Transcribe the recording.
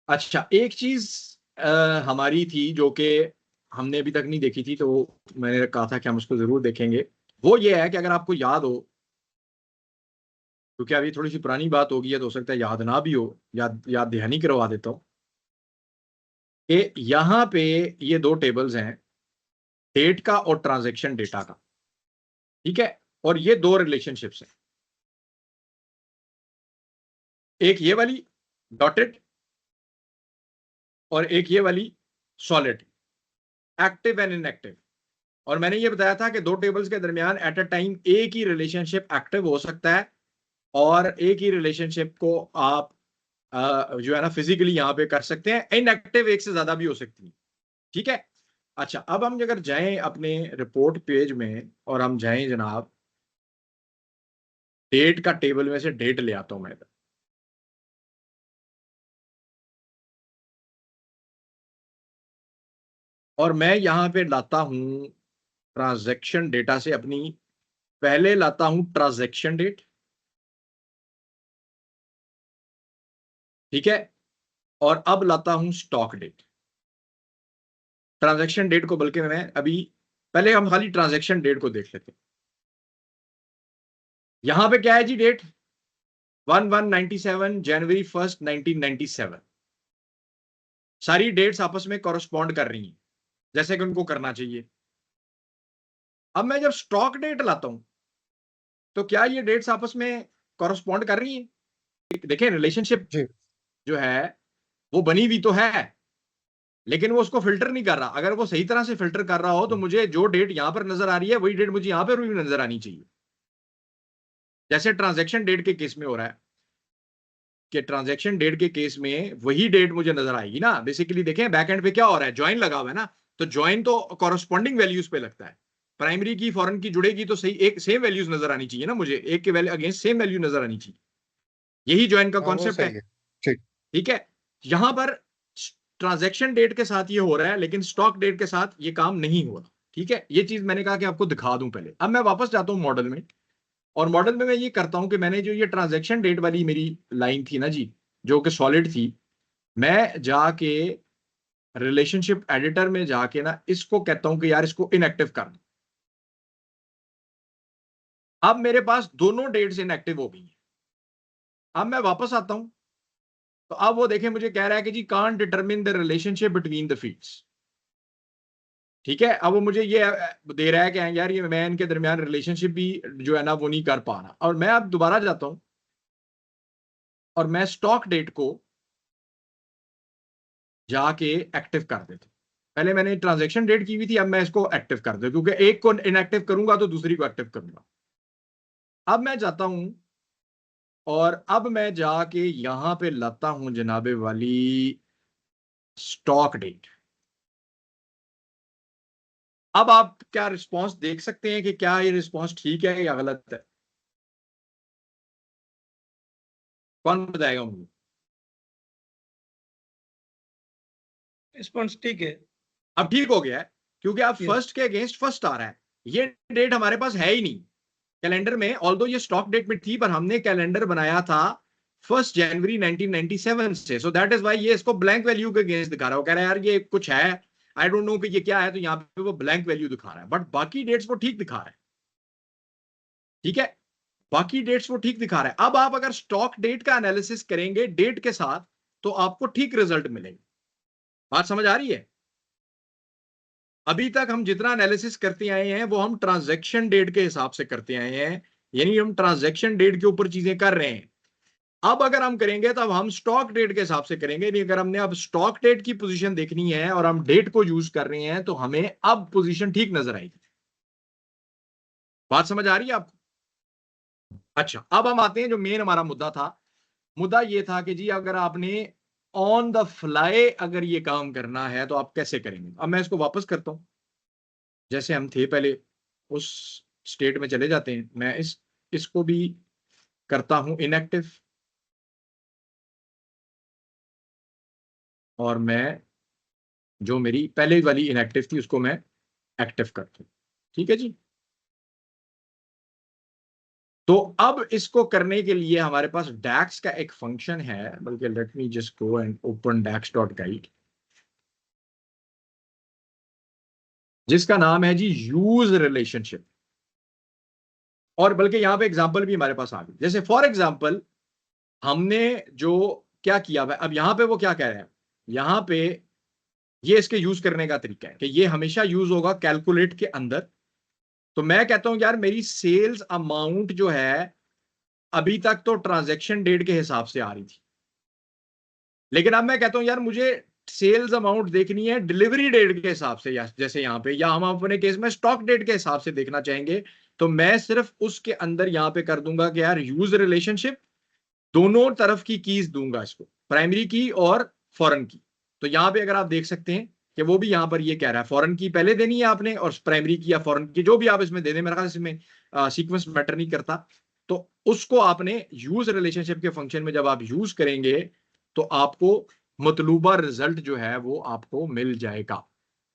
अच्छा, एक चीज हमारी थी जो कि हमने अभी तक नहीं देखी थी, तो मैंने कहा था कि हम उसको जरूर देखेंगे। वो ये है कि अगर आपको याद हो, क्योंकि अभी थोड़ी सी पुरानी बात होगी है तो हो सकता है याद ना भी हो, याद याद दहानी करवा देता हूँ कि यहाँ पे ये दो टेबल्स हैं, डेट का और ट्रांजैक्शन डेटा का। ठीक है, और ये दो रिलेशनशिप्स हैं, एक ये वाली डॉटेड और एक ये वाली सॉलिड, एक्टिव एंड इनएक्टिव। और मैंने ये बताया था कि दो टेबल्स के दरमियान एट अ टाइम एक ही रिलेशनशिप एक्टिव हो सकता है, और एक ही रिलेशनशिप को आप जो है ना फिजिकली यहां पे कर सकते हैं। इनएक्टिव एक से ज्यादा भी हो सकती है। ठीक है। अच्छा, अब हम अगर जाएं अपने रिपोर्ट पेज में और हम जाएं जनाब, डेट का टेबल में से डेट ले आता हूं मैं इधर। और मैं यहां पे लाता हूं ट्रांजैक्शन डेटा से अपनी, पहले लाता हूं ट्रांजैक्शन डेट। ठीक है, और अब लाता हूं स्टॉक डेट। ट्रांजैक्शन डेट को बल्कि मैं अभी, पहले हम खाली ट्रांजैक्शन डेट को देख लेते हैं। यहां पे क्या है जी, डेट 1197 जनवरी 1 1997। सारी डेट्स आपस में कॉरस्पॉन्ड कर रही हैं जैसे कि उनको करना चाहिए। अब मैं जब स्टॉक डेट लाता हूं तो क्या ये डेट्स आपस में कॉरस्पॉन्ड कर रही हैं? देखें, रिलेशनशिप जी। जो है वो बनी हुई तो है, लेकिन वो उसको फिल्टर नहीं कर रहा। अगर वो सही तरह से फिल्टर कर रहा हो तो मुझे जो डेट यहां पर नजर आ रही है वही डेट मुझे यहां पर भी नजर आनी चाहिए, जैसे ट्रांजैक्शन डेट के केस में हो रहा है कि ट्रांजैक्शन डेट के केस में वही डेट मुझे नजर आएगी ना। बेसिकली देखें, बैक एंड पे क्या हो रहा है, ज्वाइन लगा हुआ है ना, तो ज्वाइन तो कॉरस्पॉन्डिंग वैल्यूज पे लगता है। प्राइमरी की फॉरेन की जुड़ेगी तो सही एक सेम वैल्यूज नजर आनी चाहिए ना, मुझे एक के वैल्यू अगेंस्ट सेम वैल्यू नजर आनी चाहिए। यही ज्वाइन का हाँ, वो कॉन्सेप्ट है। सही है। ठीक। ठीक है। यहां पर ट्रांजैक्शन डेट के साथ ये हो रहा है, लेकिन स्टॉक डेट के साथ ये काम नहीं हो रहा। ठीक है, ये चीज मैंने कहा कि आपको दिखा दूं पहले। अब मैं वापस जाता हूं मॉडल में, और मॉडल में मैं ये करता हूं कि मैंने जो ये ट्रांजैक्शन डेट वाली मेरी लाइन थी ना जी, जो कि सॉलिड थी, मैं जाके रिलेशनशिप एडिटर में जाके ना इसको कहता हूं कि यार इसको इनएक्टिव कर दो। अब मेरे पास दोनों डेट्स इनएक्टिव हो गई हैं। अब मैं वापस आता हूं तो अब वो देखें मुझे कह रहा है कि जी can't determine the relationship between the fields. ठीक है, अब वो मुझे ये दे रहा है कि यार ये मैं इनके दरमियान रिलेशनशिप भी जो है ना वो नहीं कर पा रहा। और मैं अब दोबारा जाता हूं और मैं स्टॉक डेट को जाके एक्टिव कर देता हूं। पहले मैंने ट्रांजैक्शन डेट की हुई थी, अब मैं इसको एक्टिव कर देता हूं, क्योंकि एक को इनएक्टिव करूंगा तो दूसरी को एक्टिव करूंगा। अब मैं जाता हूं और अब मैं जाके यहां पे लाता हूं जनाबे वाली स्टॉक डेट। अब आप क्या रिस्पांस देख सकते हैं कि क्या ये रिस्पांस ठीक है या गलत है? कौन बताएगा मुझे? रिस्पॉन्स ठीक है। अब ठीक हो गया है, क्योंकि आप यस। फर्स्ट के अगेंस्ट फर्स्ट आ रहा है। ये डेट हमारे पास है ही नहीं कैलेंडर में, ऑल्दो ये स्टॉक डेट में थी, पर हमने कैलेंडर बनाया था 1 जनवरी 1997 से। सो दैट इज वाई ये इसको ब्लैंक वैल्यू के अगेंस्ट दिखा रहा है। वो कह रहा है यार ये कुछ है, आई डोंट नो कि ये क्या है, तो यहाँ पे वो ब्लैंक वैल्यू दिखा रहा है, बट बाकी डेट्स वो ठीक दिखा रहा है। ठीक है, बाकी डेट्स वो ठीक दिखा रहा है। अब आप अगर स्टॉक डेट का एनालिसिस करेंगे डेट के साथ तो आपको ठीक रिजल्ट मिलेंगे। बात समझ आ रही है? अभी तक हम जितना एनालिसिस करते आए हैं वो हम ट्रांजैक्शन डेट के हिसाब से करते आए हैं, यानी हम ट्रांजैक्शन डेट के ऊपर चीजें कर रहे हैं। अब अगर हम करेंगे तब हम स्टॉक डेट के हिसाब से करेंगे। नहीं, अगर हमने अब स्टॉक डेट की पोजीशन देखनी है और हम डेट को यूज कर रहे हैं तो हमें अब पोजीशन ठीक नजर आएगी। बात समझ आ रही है आपको? अच्छा, अब हम आते हैं जो मेन हमारा मुद्दा था। मुद्दा ये था कि जी अगर आपने ऑन द फ्लाई अगर ये काम करना है तो आप कैसे करेंगे। अब मैं इसको वापस करता हूं, जैसे हम थे पहले उस स्टेट में चले जाते हैं। मैं इसको भी करता हूं इनएक्टिव, और मैं जो मेरी पहले वाली इनएक्टिव थी उसको मैं एक्टिव करता हूं। ठीक है जी, तो अब इसको करने के लिए हमारे पास DAX का एक फंक्शन है, बल्कि let me just go and open dax.guide, जिसका नाम है जी यूज रिलेशनशिप। और बल्कि यहां पे एग्जांपल भी हमारे पास आ गई। जैसे फॉर एग्जांपल हमने जो क्या किया हुआ, अब यहां पे वो क्या कह रहे हैं, यहां पे ये इसके यूज करने का तरीका है कि ये हमेशा यूज होगा कैलकुलेट के अंदर। तो मैं कहता हूं यार मेरी सेल्स अमाउंट जो है अभी तक तो ट्रांजैक्शन डेट के हिसाब से आ रही थी, लेकिन अब मैं कहता हूं यार मुझे सेल्स अमाउंट देखनी है डिलीवरी डेट के हिसाब से, या जैसे यहाँ पे, या हम अपने केस में स्टॉक डेट के हिसाब से देखना चाहेंगे, तो मैं सिर्फ उसके अंदर यहाँ पे कर दूंगा कि यार यूज रिलेशनशिप, दोनों तरफ की कीज दूंगा इसको, प्राइमरी की और फॉरेन की। तो यहाँ पे अगर आप देख सकते हैं कि वो भी यहाँ पर ये कह रहा है फॉरेन की पहले देनी है आपने, और प्राइमरी की या फॉरेन की जो भी आप इसमें दे दें, मेरे ख्याल से इसमें सीक्वेंस मैटर नहीं करता। तो उसको आपने यूज रिलेशनशिप के फंक्शन में जब आप यूज करेंगे तो आपको मतलूबा रिजल्ट जो है वो आपको मिल जाएगा।